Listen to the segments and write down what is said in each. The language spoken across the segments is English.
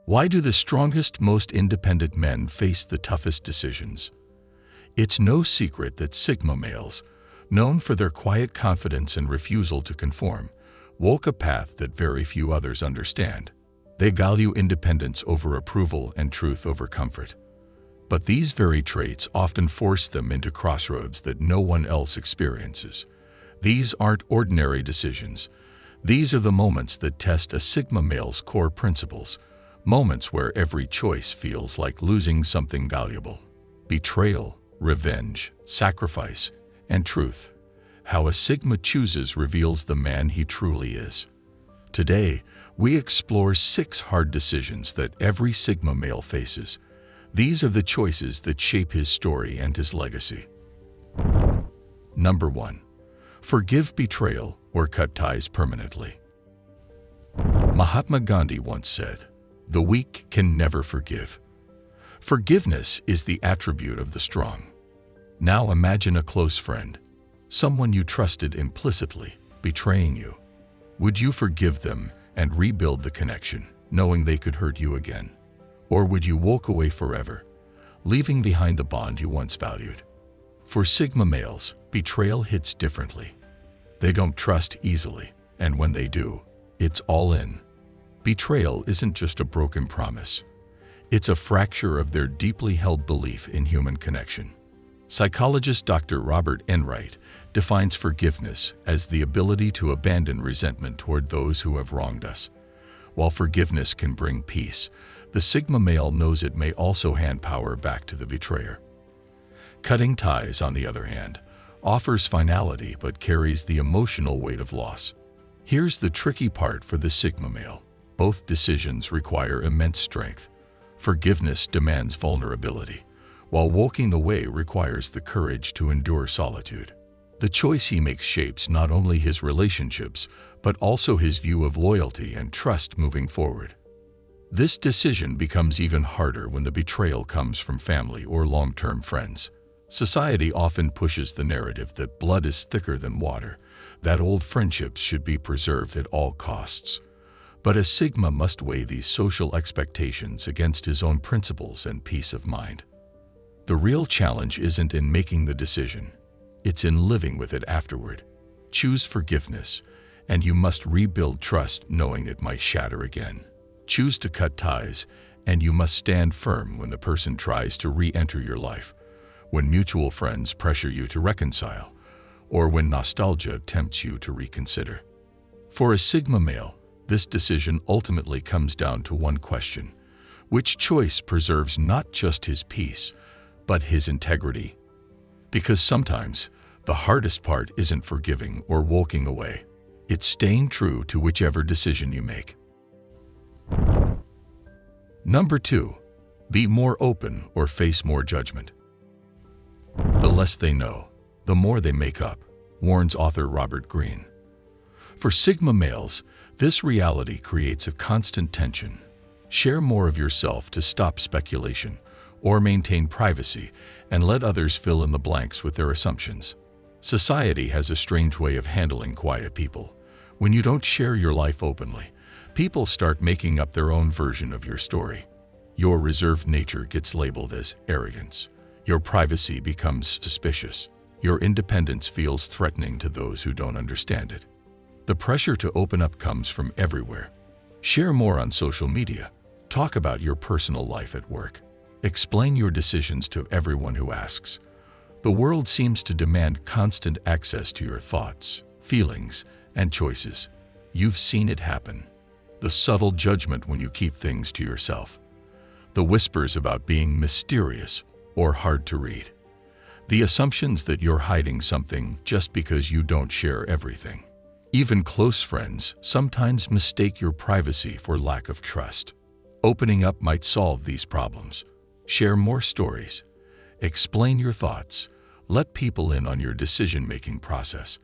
Why do the strongest, most independent men face the toughest decisions? It's no secret that Sigma males, known for their quiet confidence and refusal to conform, walk a path that very few others understand. They value independence over approval and truth over comfort. But these very traits often force them into crossroads that no one else experiences. These aren't ordinary decisions. These are the moments that test a Sigma male's core principles, moments where every choice feels like losing something valuable. Betrayal, revenge, sacrifice, and truth. How a Sigma chooses reveals the man he truly is. Today, we explore 6 hard decisions that every Sigma male faces. These are the choices that shape his story and his legacy. Number 1. Forgive betrayal or cut ties permanently. Mahatma Gandhi once said, "The weak can never forgive." Forgiveness is the attribute of the strong. Now imagine a close friend, someone you trusted implicitly, betraying you. Would you forgive them and rebuild the connection, knowing they could hurt you again? Or would you walk away forever, leaving behind the bond you once valued? For Sigma males, betrayal hits differently. They don't trust easily, and when they do, it's all in. Betrayal isn't just a broken promise. It's a fracture of their deeply held belief in human connection. Psychologist Dr. Robert Enright defines forgiveness as the ability to abandon resentment toward those who have wronged us. While forgiveness can bring peace, the Sigma male knows it may also hand power back to the betrayer. Cutting ties, on the other hand, offers finality but carries the emotional weight of loss. Here's the tricky part for the Sigma male. Both decisions require immense strength. Forgiveness demands vulnerability, while walking away requires the courage to endure solitude. The choice he makes shapes not only his relationships, but also his view of loyalty and trust moving forward. This decision becomes even harder when the betrayal comes from family or long-term friends. Society often pushes the narrative that blood is thicker than water, that old friendships should be preserved at all costs. But a Sigma must weigh these social expectations against his own principles and peace of mind. The real challenge isn't in making the decision, it's in living with it afterward. Choose forgiveness, and you must rebuild trust knowing it might shatter again. Choose to cut ties, and you must stand firm when the person tries to re-enter your life, when mutual friends pressure you to reconcile, or when nostalgia tempts you to reconsider. For a Sigma male, this decision ultimately comes down to one question: which choice preserves not just his peace, but his integrity? Because sometimes, the hardest part isn't forgiving or walking away. It's staying true to whichever decision you make. Number 2. Be more open or face more judgment. The less they know, the more they make up, warns author Robert Greene. For Sigma males, this reality creates a constant tension. Share more of yourself to stop speculation, or maintain privacy and let others fill in the blanks with their assumptions. Society has a strange way of handling quiet people. When you don't share your life openly, people start making up their own version of your story. Your reserved nature gets labeled as arrogance. Your privacy becomes suspicious. Your independence feels threatening to those who don't understand it. The pressure to open up comes from everywhere. Share more on social media. Talk about your personal life at work. Explain your decisions to everyone who asks. The world seems to demand constant access to your thoughts, feelings, and choices. You've seen it happen. The subtle judgment when you keep things to yourself. The whispers about being mysterious or hard to read. The assumptions that you're hiding something just because you don't share everything. Even close friends sometimes mistake your privacy for lack of trust. Opening up might solve these problems. Share more stories. Explain your thoughts. Let people in on your decision-making process.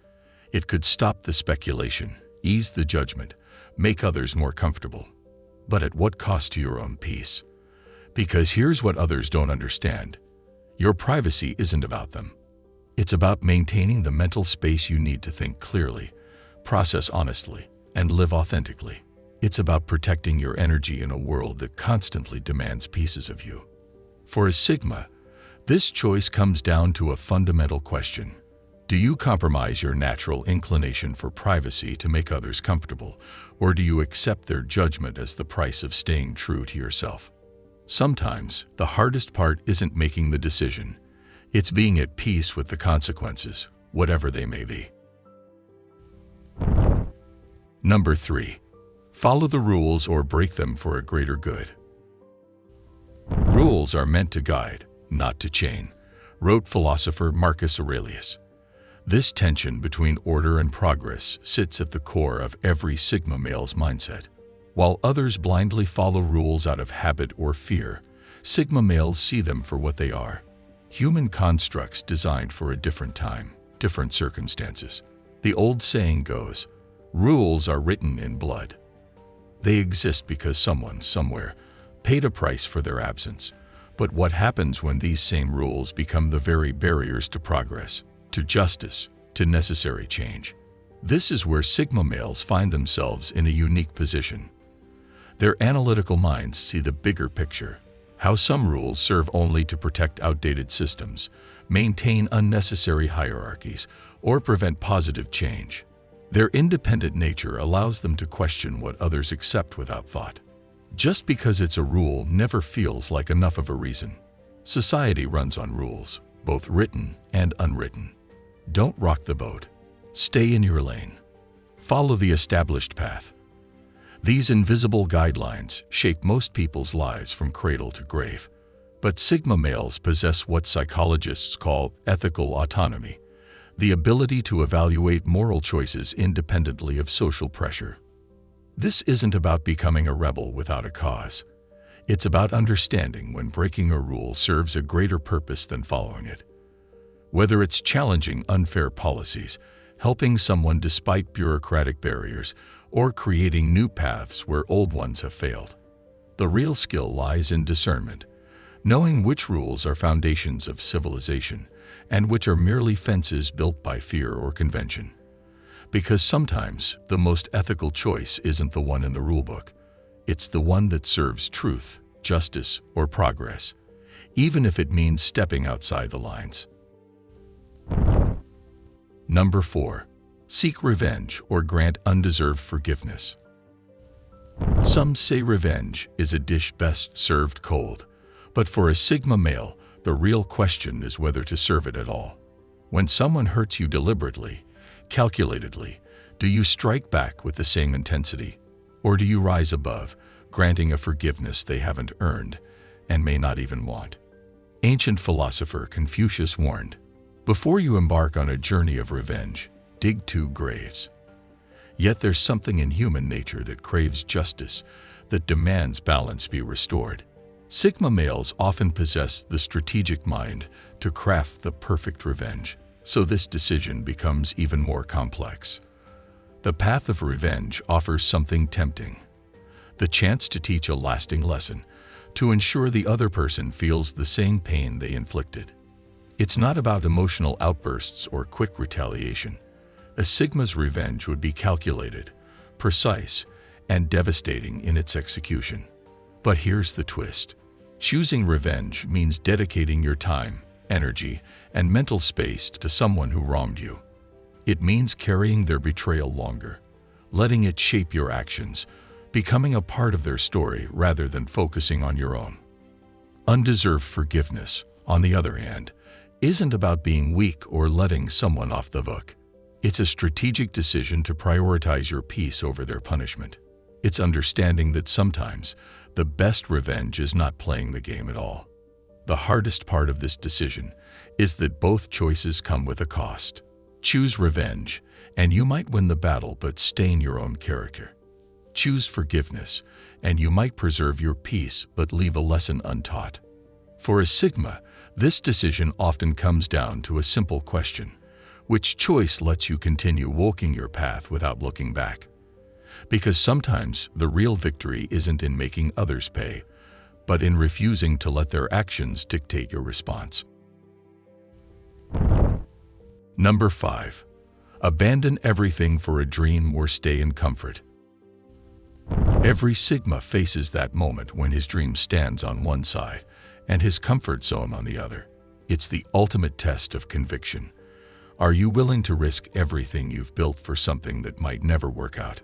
It could stop the speculation, ease the judgment, make others more comfortable. But at what cost to your own peace? Because here's what others don't understand. Your privacy isn't about them. It's about maintaining the mental space you need to think clearly, process honestly, and live authentically. It's about protecting your energy in a world that constantly demands pieces of you. For a Sigma, this choice comes down to a fundamental question. Do you compromise your natural inclination for privacy to make others comfortable, or do you accept their judgment as the price of staying true to yourself? Sometimes, the hardest part isn't making the decision. It's being at peace with the consequences, whatever they may be. Number 3. Follow the rules or break them for a greater good. Rules are meant to guide, not to chain, wrote philosopher Marcus Aurelius. This tension between order and progress sits at the core of every Sigma male's mindset. While others blindly follow rules out of habit or fear, Sigma males see them for what they are: human constructs designed for a different time, different circumstances. The old saying goes, rules are written in blood. They exist because someone, somewhere, paid a price for their absence. But what happens when these same rules become the very barriers to progress, to justice, to necessary change? This is where Sigma males find themselves in a unique position. Their analytical minds see the bigger picture, how some rules serve only to protect outdated systems, maintain unnecessary hierarchies, or prevent positive change. Their independent nature allows them to question what others accept without thought. Just because it's a rule never feels like enough of a reason. Society runs on rules, both written and unwritten. Don't rock the boat. Stay in your lane. Follow the established path. These invisible guidelines shape most people's lives from cradle to grave. But Sigma males possess what psychologists call ethical autonomy, the ability to evaluate moral choices independently of social pressure. This isn't about becoming a rebel without a cause. It's about understanding when breaking a rule serves a greater purpose than following it. Whether it's challenging unfair policies, helping someone despite bureaucratic barriers, or creating new paths where old ones have failed. The real skill lies in discernment, knowing which rules are foundations of civilization and which are merely fences built by fear or convention. Because sometimes the most ethical choice isn't the one in the rulebook. It's the one that serves truth, justice, or progress, even if it means stepping outside the lines. Number 4. Seek revenge or grant undeserved forgiveness. Some say revenge is a dish best served cold, but for a Sigma male, the real question is whether to serve it at all. When someone hurts you deliberately, calculatedly, do you strike back with the same intensity? Or do you rise above, granting a forgiveness they haven't earned and may not even want? Ancient philosopher Confucius warned, "Before you embark on a journey of revenge, dig 2 graves." Yet there's something in human nature that craves justice, that demands balance be restored. Sigma males often possess the strategic mind to craft the perfect revenge, so this decision becomes even more complex. The path of revenge offers something tempting: the chance to teach a lasting lesson, to ensure the other person feels the same pain they inflicted. It's not about emotional outbursts or quick retaliation. A Sigma's revenge would be calculated, precise, and devastating in its execution. But here's the twist. Choosing revenge means dedicating your time, energy, and mental space to someone who wronged you. It means carrying their betrayal longer, letting it shape your actions, becoming a part of their story rather than focusing on your own. Undeserved forgiveness, on the other hand, isn't about being weak or letting someone off the hook. It's a strategic decision to prioritize your peace over their punishment. It's understanding that sometimes the best revenge is not playing the game at all. The hardest part of this decision is that both choices come with a cost. Choose revenge, and you might win the battle but stain your own character. Choose forgiveness, and you might preserve your peace but leave a lesson untaught. For a Sigma, this decision often comes down to a simple question: which choice lets you continue walking your path without looking back? Because sometimes the real victory isn't in making others pay, but in refusing to let their actions dictate your response. Number 5. Abandon everything for a dream or stay in comfort. Every Sigma faces that moment when his dream stands on one side and his comfort zone on the other. It's the ultimate test of conviction. Are you willing to risk everything you've built for something that might never work out?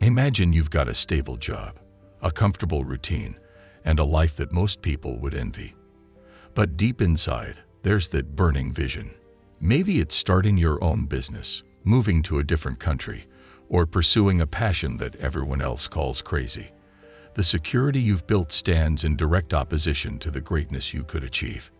Imagine you've got a stable job, a comfortable routine, and a life that most people would envy. But deep inside, there's that burning vision. Maybe it's starting your own business, moving to a different country, or pursuing a passion that everyone else calls crazy. The security you've built stands in direct opposition to the greatness you could achieve.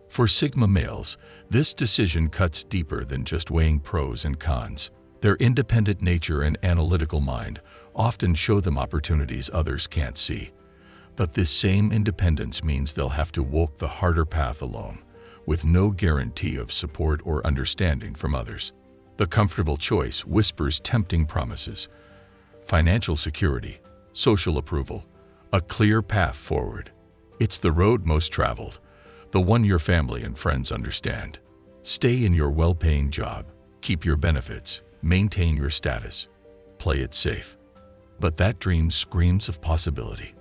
For Sigma males, this decision cuts deeper than just weighing pros and cons. Their independent nature and analytical mind often show them opportunities others can't see. But this same independence means they'll have to walk the harder path alone, with no guarantee of support or understanding from others. The comfortable choice whispers tempting promises: financial security, social approval, a clear path forward. It's the road most traveled, the one your family and friends understand. Stay in your well-paying job, keep your benefits, maintain your status, play it safe. But that dream screams of possibility,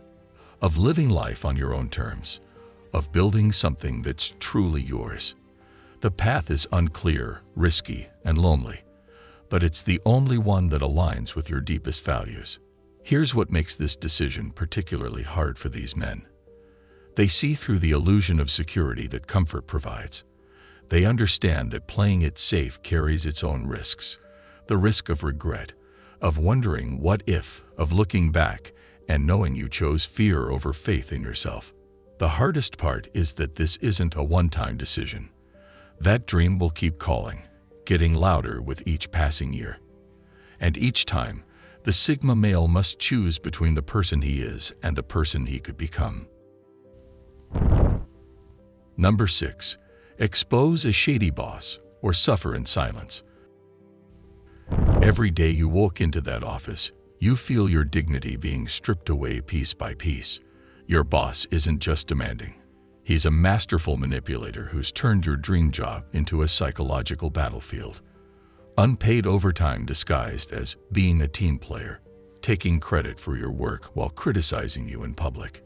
of living life on your own terms, of building something that's truly yours. The path is unclear, risky, and lonely, but it's the only one that aligns with your deepest values. Here's what makes this decision particularly hard for these men. They see through the illusion of security that comfort provides. They understand that playing it safe carries its own risks. The risk of regret, of wondering what if, of looking back and knowing you chose fear over faith in yourself. The hardest part is that this isn't a one-time decision. That dream will keep calling, getting louder with each passing year. And each time, the Sigma male must choose between the person he is and the person he could become. Number 6. Expose a shady boss or suffer in silence. Every day you walk into that office, you feel your dignity being stripped away piece by piece. Your boss isn't just demanding. He's a masterful manipulator who's turned your dream job into a psychological battlefield. Unpaid overtime disguised as being a team player, taking credit for your work while criticizing you in public.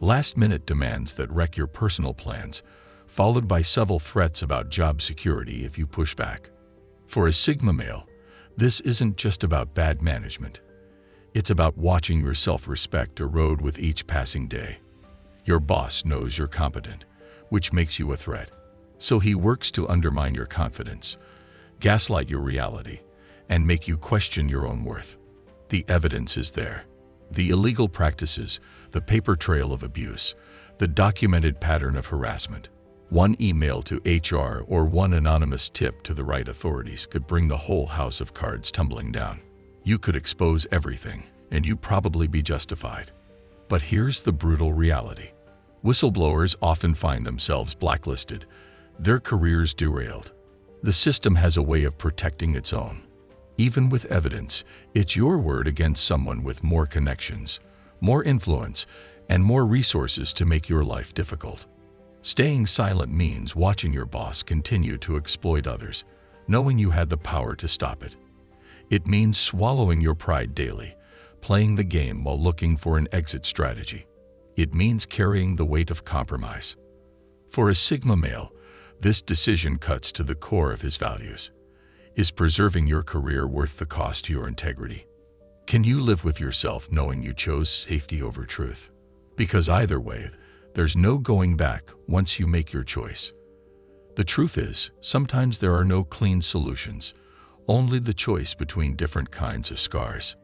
Last-minute demands that wreck your personal plans, followed by subtle threats about job security if you push back. For a Sigma male, this isn't just about bad management. It's about watching your self-respect erode with each passing day. Your boss knows you're competent, which makes you a threat. So he works to undermine your confidence, gaslight your reality, and make you question your own worth. The evidence is there. The illegal practices, the paper trail of abuse, the documented pattern of harassment. One email to HR or one anonymous tip to the right authorities could bring the whole house of cards tumbling down. You could expose everything, and you'd probably be justified. But here's the brutal reality. Whistleblowers often find themselves blacklisted, their careers derailed. The system has a way of protecting its own. Even with evidence, it's your word against someone with more connections, more influence, and more resources to make your life difficult. Staying silent means watching your boss continue to exploit others, knowing you had the power to stop it. It means swallowing your pride daily, playing the game while looking for an exit strategy. It means carrying the weight of compromise. For a Sigma male, this decision cuts to the core of his values. Is preserving your career worth the cost to your integrity? Can you live with yourself knowing you chose safety over truth? Because either way, there's no going back once you make your choice. The truth is, sometimes there are no clean solutions, only the choice between different kinds of scars.